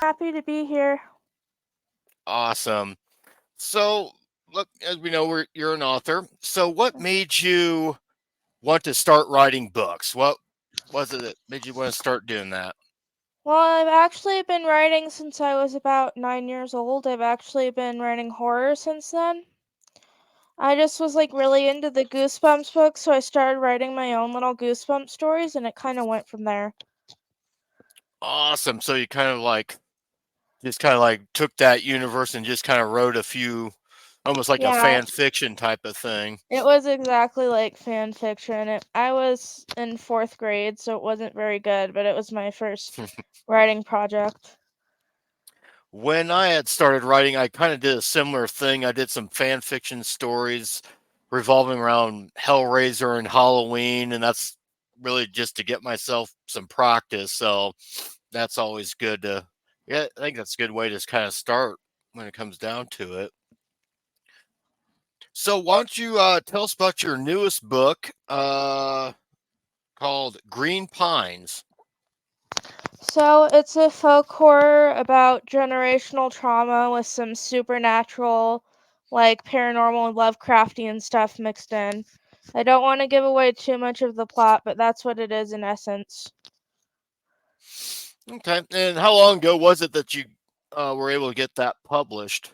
happy to be here. Awesome. So, look, as we know, you're an author. So, what made you want to start writing books? What was it that made you want to start doing that? Well, I've actually been writing since I was about 9 years old. I've actually been writing horror since then. I just was like really into the Goosebumps books, so I started writing my own little Goosebumps stories, and it kind of went from there. Awesome. So you kind of like took that universe and just kind of wrote a few, almost like a Yeah, fan fiction type of thing. it was exactly like fan fiction. I was in fourth grade, so it wasn't very good, but it was my first writing project. When I had started writing, I kind of did a similar thing. I did some fan fiction stories revolving around Hellraiser and Halloween, and that's really just to get myself some practice. So that's always good to, yeah, I think that's a good way to kind of start when it comes down to it. So why don't you tell us about your newest book called Green Pines? So it's a folk horror about generational trauma with some supernatural, like paranormal and Lovecraftian stuff mixed in. I don't want to give away too much of the plot, but that's what it is in essence. Okay, and how long ago was it that you were able to get that published?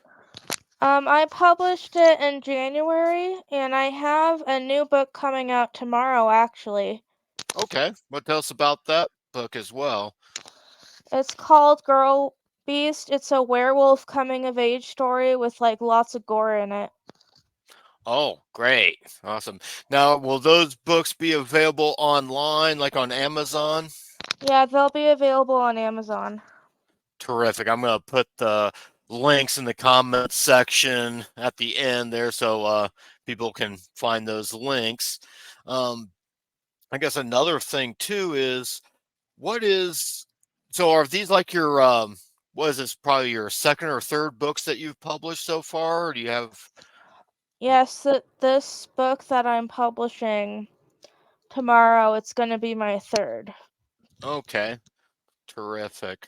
I published it in January, and I have a new book coming out tomorrow, actually. Okay, well, tell us about that book as well. It's called Girl Beast. It's a werewolf coming of age story with like lots of gore in it. Oh, great. Awesome. Now, will those books be available online, like on Amazon? Yeah, they'll be available on Amazon. Terrific. I'm going to put the links in the comments section at the end there so people can find those links. Um, I guess another thing, too, is what is so are these like your, what is this, probably your second or third books that you've published so far? Or do you have, Yes, this book that I'm publishing tomorrow, it's going to be my third. okay, terrific.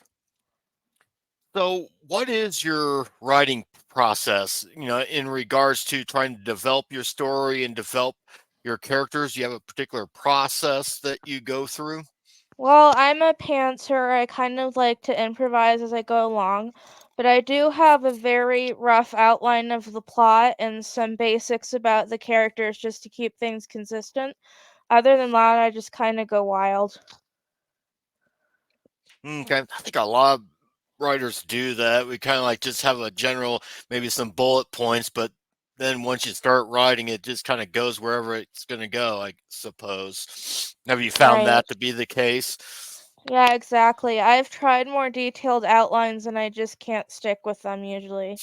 So, what is your writing process, in regards to trying to develop your story and develop your characters? Do you have a particular process that you go through? Well, I'm a pantser. I kind of like to improvise as I go along, but I do have a very rough outline of the plot and some basics about the characters just to keep things consistent. Other than that, I just kind of go wild. Okay, I think a lot of writers do that. We kind of like just have a general, maybe some bullet points, but then once you start writing, it just kind of goes wherever it's going to go, I suppose. Have you found Right. that to be the case? Yeah, exactly. I've tried more detailed outlines and I just can't stick with them usually.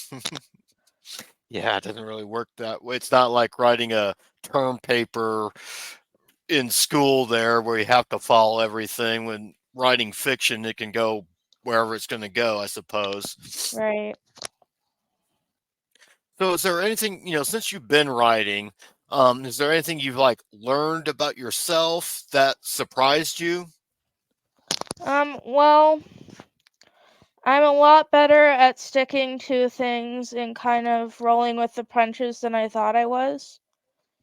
Yeah, it doesn't really work that way. It's not like writing a term paper in school there where you have to follow everything. When writing fiction, it can go wherever it's going to go, I suppose. Right. So, is there anything, since you've been writing, is there anything you've like learned about yourself that surprised you? Well, I'm a lot better at sticking to things and kind of rolling with the punches than I thought I was.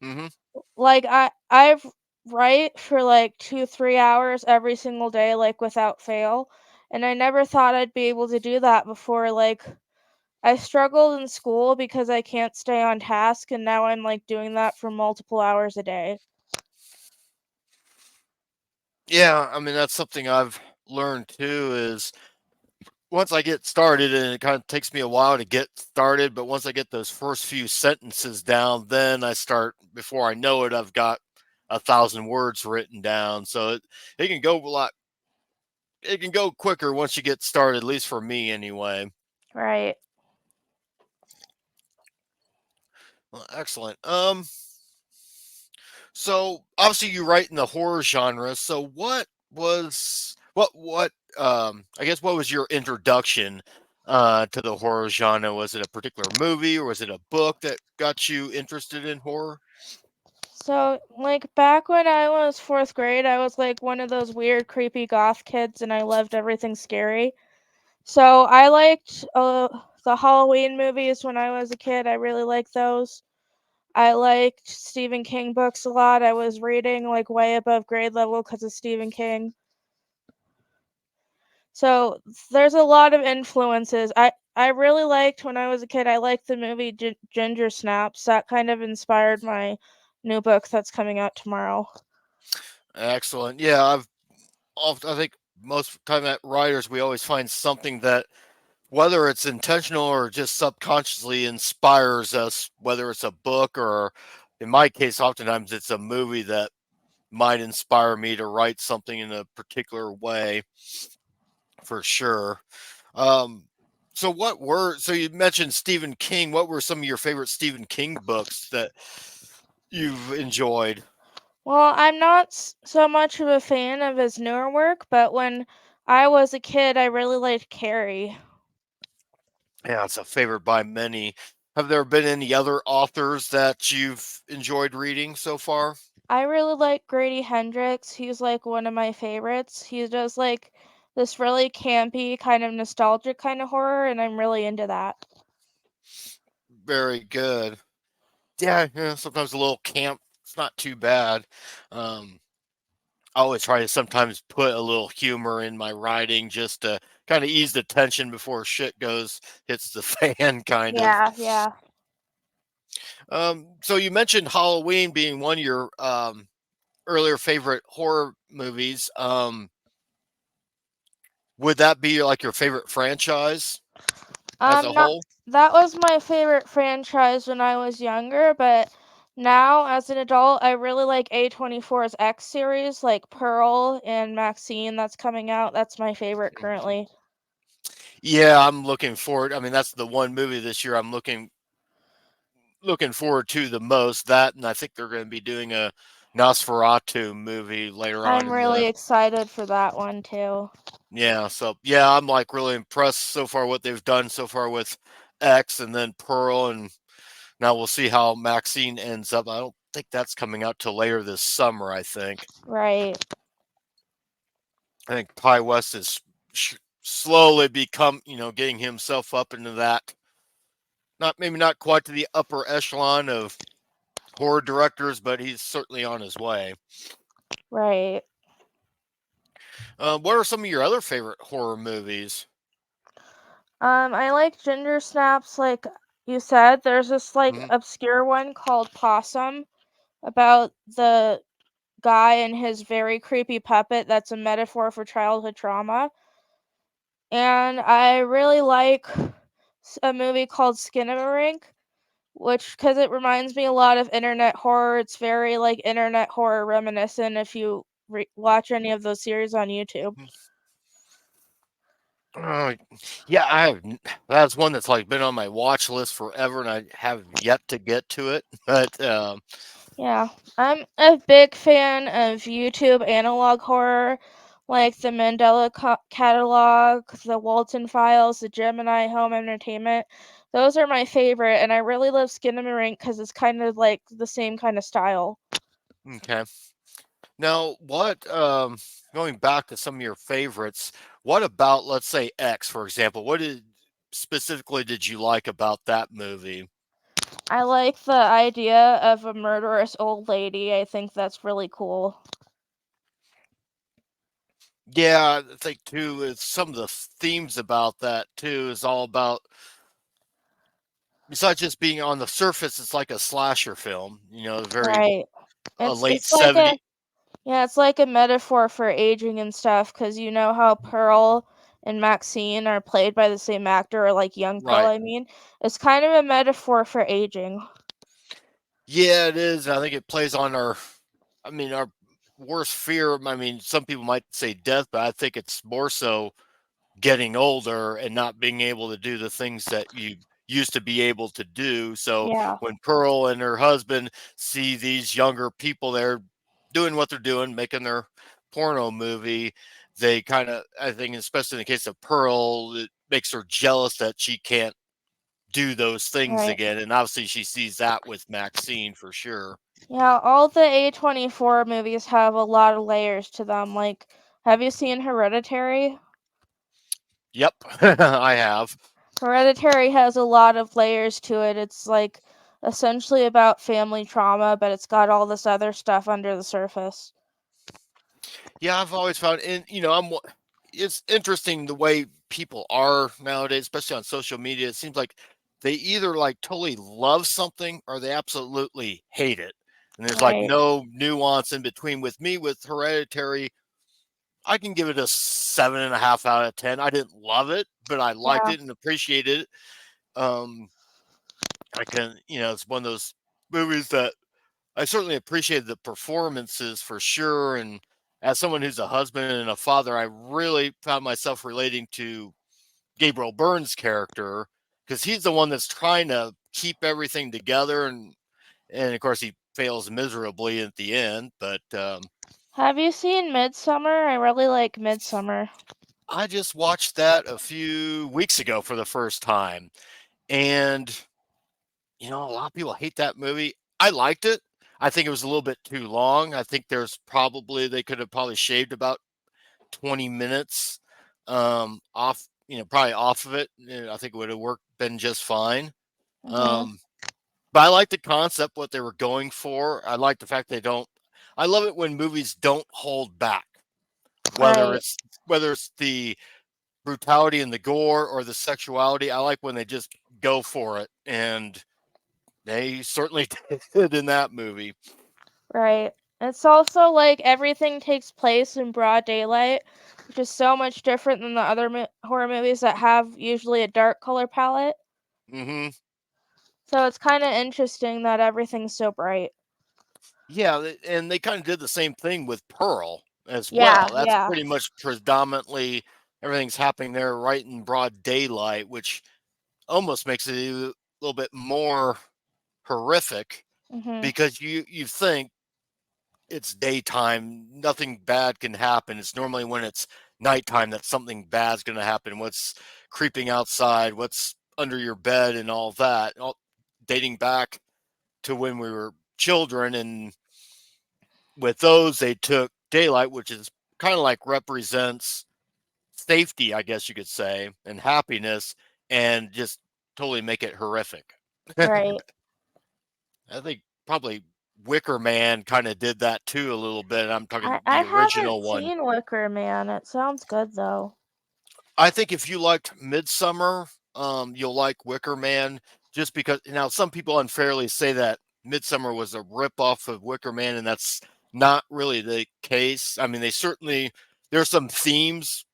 Hmm. Like I've write for like 2 3 hours every single day, like without fail. And I never thought I'd be able to do that before. Like I struggled in school because I can't stay on task, and now I'm like doing that for multiple hours a day. Yeah, I mean that's something I've learned too. Is once I get started, and it kind of takes me a while to get started, but once I get those first few sentences down, then I start. Before I know it, I've got 1,000 words written down. So it can go a lot. It can go quicker once you get started. At least for me, anyway. Right. Well, excellent. So obviously you write in the horror genre. So I guess what was your introduction to the horror genre? Was it a particular movie or was it a book that got you interested in horror? So, like back when I was fourth grade, I was like one of those weird, creepy goth kids, and I loved everything scary. So I liked the Halloween movies when I was a kid. I really liked those. I liked Stephen King books a lot. I was reading like way above grade level because of Stephen King. So there's a lot of influences. I really liked when I was a kid. I liked the movie Ginger Snaps. That kind of inspired my new book that's coming out tomorrow. Excellent. Yeah, I think most time at writers we always find something that whether it's intentional or just subconsciously inspires us, whether it's a book or in my case oftentimes it's a movie that might inspire me to write something in a particular way for sure. Um, so you mentioned Stephen King. What were some of your favorite Stephen King books that you've enjoyed? Well, I'm not so much of a fan of his newer work, but when I was a kid, I really liked Carrie. Yeah, it's a favorite by many. Have there been any other authors that you've enjoyed reading so far? I really like Grady Hendrix. He's like one of my favorites. He does like this really campy, kind of nostalgic kind of horror, and I'm really into that. Very good. Yeah, yeah, sometimes a little camp. It's not too bad. Um, I always try to sometimes put a little humor in my writing just to kind of ease the tension before shit goes hits the fan, kind of. Yeah, yeah. So you mentioned Halloween being one of your earlier favorite horror movies. Would that be like your favorite franchise as a Not whole? that was my favorite franchise when I was younger, but now as an adult, I really like A24's X series, like Pearl and Maxine that's coming out. That's my favorite currently. Yeah, I'm looking forward. I mean, that's the one movie this year I'm looking forward to the most. That, and I think they're going to be doing a Nosferatu movie later on I'm in the. really excited for that one too. Yeah, so yeah, I'm like really impressed so far what they've done so far with X and then Pearl, and now we'll see how Maxine ends up. I don't think that's coming out till later this summer. Right, I think Ty West is slowly become getting himself up into that. Not maybe not quite to the upper echelon of horror directors, but he's certainly on his way. right. What are some of your other favorite horror movies? I like Ginger Snaps, like you said. There's this like Hmm. obscure one called Possum about the guy and his very creepy puppet that's a metaphor for childhood trauma. And I really like a movie called Skinamarink, which because it reminds me a lot of internet horror. It's very like internet horror reminiscent if you watch any of those series on YouTube. Uh, yeah, that's one that's like been on my watch list forever, and I have yet to get to it. But Yeah, I'm a big fan of YouTube analog horror, like the Mandela Catalog, the Walton Files, the Gemini Home Entertainment. Those are my favorite, and I really love Skinamarink because it's kind of like the same kind of style. okay. Now, what going back to some of your favorites, what about let's say X, for example? What did specifically did you like about that movie? I like the idea of a murderous old lady. I think that's really cool. Yeah, I think too is some of the themes about that too is all about besides just being on the surface, it's like a slasher film, very Right. a It's late it's like a 70s. Yeah, it's like a metaphor for aging and stuff, because you know how Pearl and Maxine are played by the same actor, or like young Pearl, Right. I mean. It's kind of a metaphor for aging. Yeah, it is. I think it plays on our worst fear. I mean, some people might say death, but I think it's more so getting older and not being able to do the things that you used to be able to do. So Yeah, when Pearl and her husband see these younger people there doing what they're doing, making their porno movie, they kind of, I think, especially in the case of Pearl, it makes her jealous that she can't do those things right. again. And obviously, she sees that with Maxine for sure. Yeah, all the A24 movies have a lot of layers to them. Like, have you seen Hereditary? Yep, I have. Hereditary has a lot of layers to it. It's like essentially about family trauma, but it's got all this other stuff under the surface. Yeah, I've always found, and it's interesting the way people are nowadays, especially on social media. It seems like they either like totally love something or they absolutely hate it. And there's like Right. no nuance in between. With me, with Hereditary, I can give it a 7.5 out of 10. I didn't love it, but I liked Yeah. it and appreciated it. Um, I can, it's one of those movies that I certainly appreciated the performances for sure. And as someone who's a husband and a father, I really found myself relating to Gabriel Byrne's character because he's the one that's trying to keep everything together, and of course he fails miserably at the end. But Have you seen Midsummer? I really like Midsummer. I just watched that a few weeks ago for the first time, and a lot of people hate that movie. I liked it. I think it was a little bit too long. I think they could have probably shaved about 20 minutes off, probably off of it. I think it would have worked been just fine. Mhm. Um, but I like the concept, what they were going for. I like the fact they don't. I love it when movies don't hold back, whether Right. it's whether it's the brutality and the gore or the sexuality. I like when they just go for it, and they certainly did in that movie. Right. It's also like everything takes place in broad daylight, which is so much different than the other horror movies that have usually a dark color palette. Hmm. So it's kind of interesting that everything's so bright. Yeah, and they kind of did the same thing with Pearl as Yeah, well. That's yeah. pretty much predominantly everything's happening there right in broad daylight, which almost makes it a little bit more horrific Mhm. because you think it's daytime, nothing bad can happen. It's normally when it's nighttime that something bad's going to happen. What's creeping outside, what's under your bed, and all that. All dating back to when we were children, and with those they took daylight, which is kind of like represents safety, I guess you could say, and happiness, and just totally make it horrific. Right. I think probably Wicker Man kind of did that too a little bit. I'm I talking I the haven't original one. seen Wicker Man. It sounds good though. I think if you liked Midsummer, you'll like Wicker Man, just because now some people unfairly say that Midsummer was a ripoff of Wicker Man, and that's not really the case. I mean, there's some themes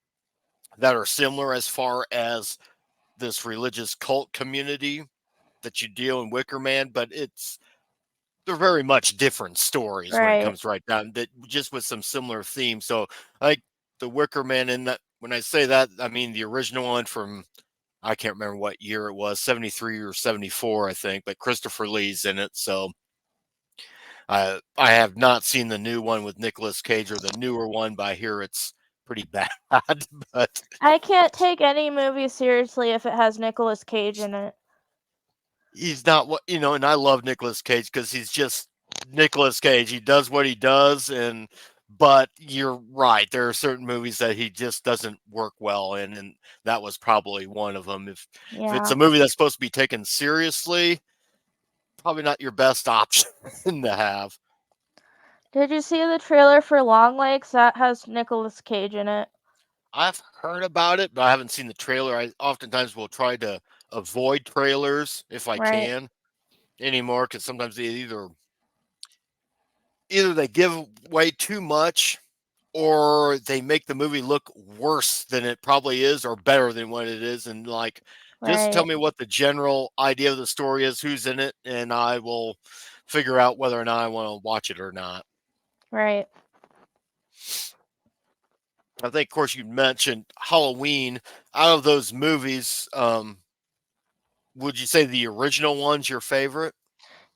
that are similar as far as this religious cult community that you deal in Wicker Man, but they're very much different stories when it Right. comes right down that just with some similar themes. So like the Wicker Man in that when I say that, I mean the original one from I can't remember what year it was, 73 or 74, I think, but Christopher Lee's in it. So I have not seen the new one with Nicolas Cage or the newer one, but I hear it's pretty bad. But I can't take any movie seriously if it has Nicolas Cage in it. he's not what and I love Nicolas Cage because he's just Nicolas Cage. He does what he does, and but you're right. There are certain movies that he just doesn't work well in, and that was probably one of them. If it's Yeah. a movie that's supposed to be taken seriously, probably not your best option to have. Did you see the trailer for Long Legs? That has Nicolas Cage in it. I've heard about it, but I haven't seen the trailer. I oftentimes will try to avoid trailers if I Right. can anymore because sometimes they either they give away too much or they make the movie look worse than it probably is or better than what it is, and like just tell Right. me what the general idea of the story is, who's in it, and I will figure out whether or not I want to watch it or not. Right. I think of course you mentioned Halloween. Out of those movies, would you say the original one's your favorite?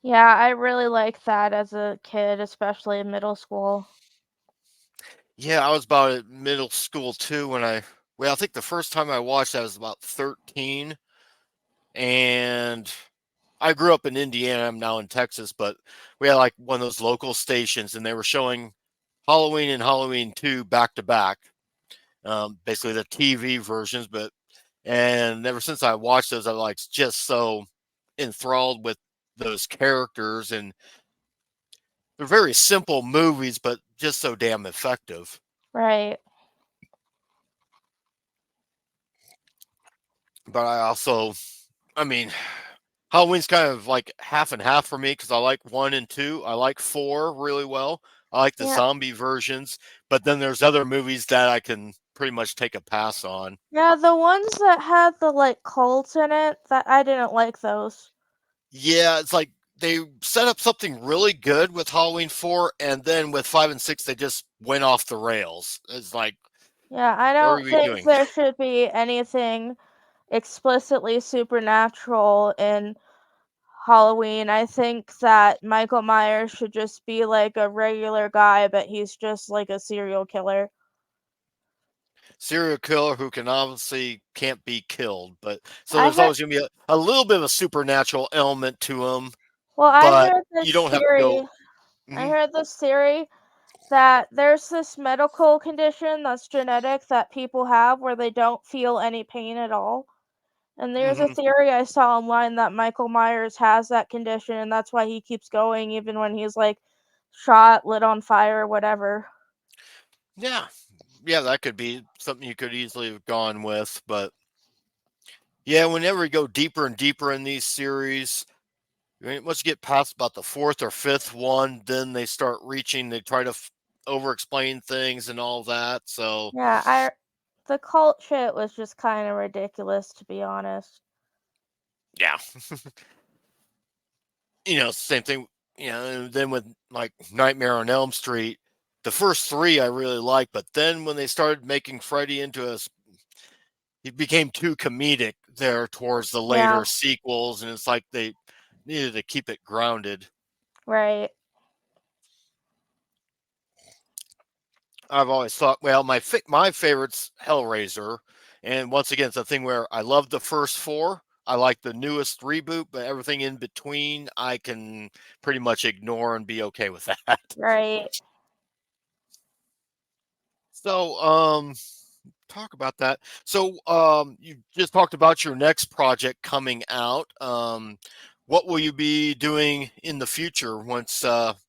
Yeah, I really liked that as a kid, especially in middle school. Yeah, I was about at middle school too when I think the first time I watched I was about 13, and I grew up in Indiana. I'm now in Texas, but we had like one of those local stations, and they were showing Halloween and Halloween 2 back to back. basically the TV versions. But and ever since I watched those, I'm like just so enthralled with those characters, and they're very simple movies, but just so damn effective. Right. But I also, I mean, Halloween's kind of like half and half for me because I like one and two. I like four really well. I like the Yeah. zombie versions, but then there's other movies that I can pretty much take a pass on. Yeah, the ones that had the like cults in it, that I didn't like those. Yeah, it's like they set up something really good with Halloween 4, and then with 5 and 6, they just went off the rails. It's like, Yeah, I what are don't we think doing? there should be anything explicitly supernatural in Halloween. I think that Michael Myers should just be like a regular guy, but he's just like a serial killer. Serial killer who can obviously can't be killed, but so I there's heard always going to be a little bit of a supernatural element to him, I but heard you this don't have to go. theory. I Mhm, heard this theory that there's this medical condition that's genetic that people have where they don't feel any pain at all. And there's a mhm. theory I saw online that Michael Myers has that condition and that's why he keeps going even when he's like shot, lit on fire, whatever. Yeah, yeah, that could be something you could easily have gone with, but yeah, whenever you go deeper and deeper in these series, once you get past about the fourth or fifth one, then they start reaching. They try to over-explain things and all that. So Yeah, I the cult shit was just kind of ridiculous to be honest. yeah, same thing. And then with like Nightmare on Elm Street, the first three I really liked, but then when they started making Freddy into he became too comedic there towards the Yeah, later sequels, and it's like they needed to keep it grounded. right. I've always thought, well, my favorite's Hellraiser, and once again, it's a thing where I love the first four. I like the newest reboot, but everything in between, I can pretty much ignore and be okay with that. Right. So, talk about that. So, you just talked about your next project coming out. What will you be doing in the future once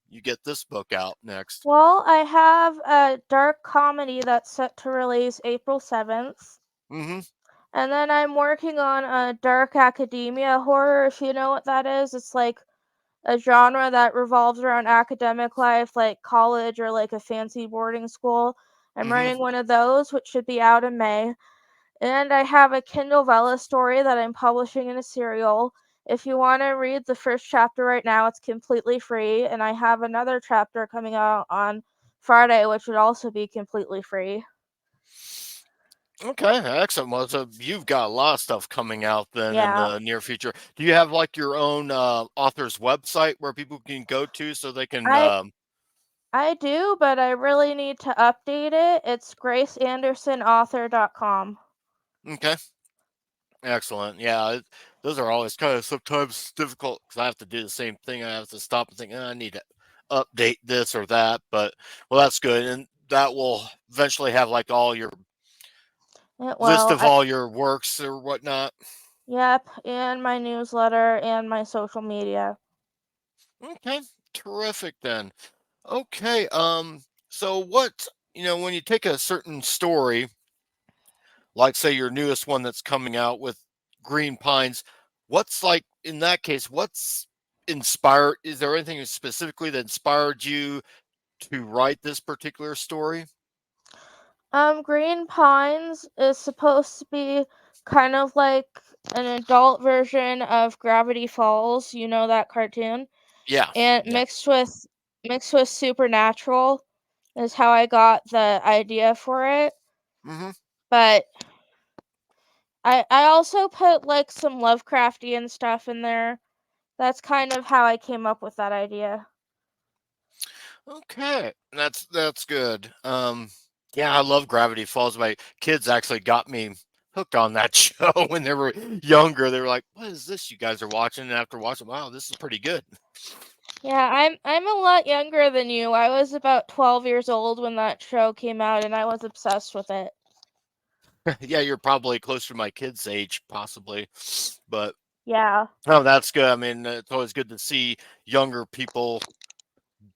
you get this book out next? Well, I have a dark comedy that's set to release April 7th. Mm-hmm. And then I'm working on a dark academia horror, if you know what that is. It's like a genre that revolves around academic life, like college or like a fancy boarding school. I'm Mm-hmm. writing one of those, which should be out in May. And I have a Kindle Vella story that I'm publishing in a serial. If you want to read the first chapter right now, it's completely free. And I have another chapter coming out on Friday, which would also be completely free. Okay, excellent. Well, so you've got a lot of stuff coming out then in Yeah, the near future. Do you have like your own author's website where people can go to so they can? I I do, but I really need to update it. It's graceandersonauthor.com. Okay, excellent. Yeah, those are always kind of sometimes difficult because I have to do the same thing. I have to stop and think, I need to update this or that. But well, that's good, and that will eventually have like all your It list will. of all your works or whatnot. Yep, and my newsletter and my social media. Okay, terrific then. Okay. So what, when you take a certain story, like say your newest one that's coming out with Green Pines, what's like in that case, what's inspired? Is there anything specifically that inspired you to write this particular story? Green Pines is supposed to be kind of like an adult version of Gravity Falls, you know that cartoon? Yeah. And Yeah. mixed with Supernatural is how I got the idea for it. Hmm. But I also put like some Lovecraftian stuff in there. That's kind of how I came up with that idea. Okay. That's good. Yeah, I love Gravity Falls. My kids actually got me hooked on that show when they were younger. They were like, "What is this you guys are watching?" And after watching, wow, this is pretty good. Yeah, I'm a lot younger than you. I was about 12 years old when that show came out and I was obsessed with it. Yeah, you're probably close to my kid's age, possibly, but Yeah, oh, that's good. I mean, it's always good to see younger people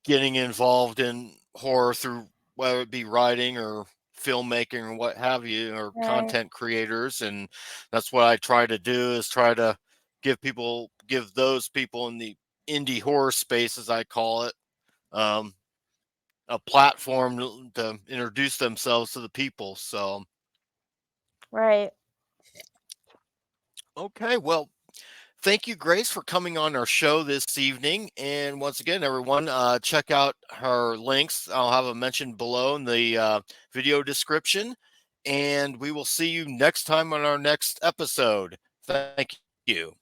getting involved in horror through whether it be writing or filmmaking or what have you, or right, content creators. And that's what I try to do, is try to give those people in the indie horror space, as I call it, um, a platform to introduce themselves to the people. So, right. okay, well, thank you, Grace, for coming on our show this evening. And once again, everyone, check out her links. I'll have them mentioned below in the video description. And we will see you next time on our next episode. Thank you.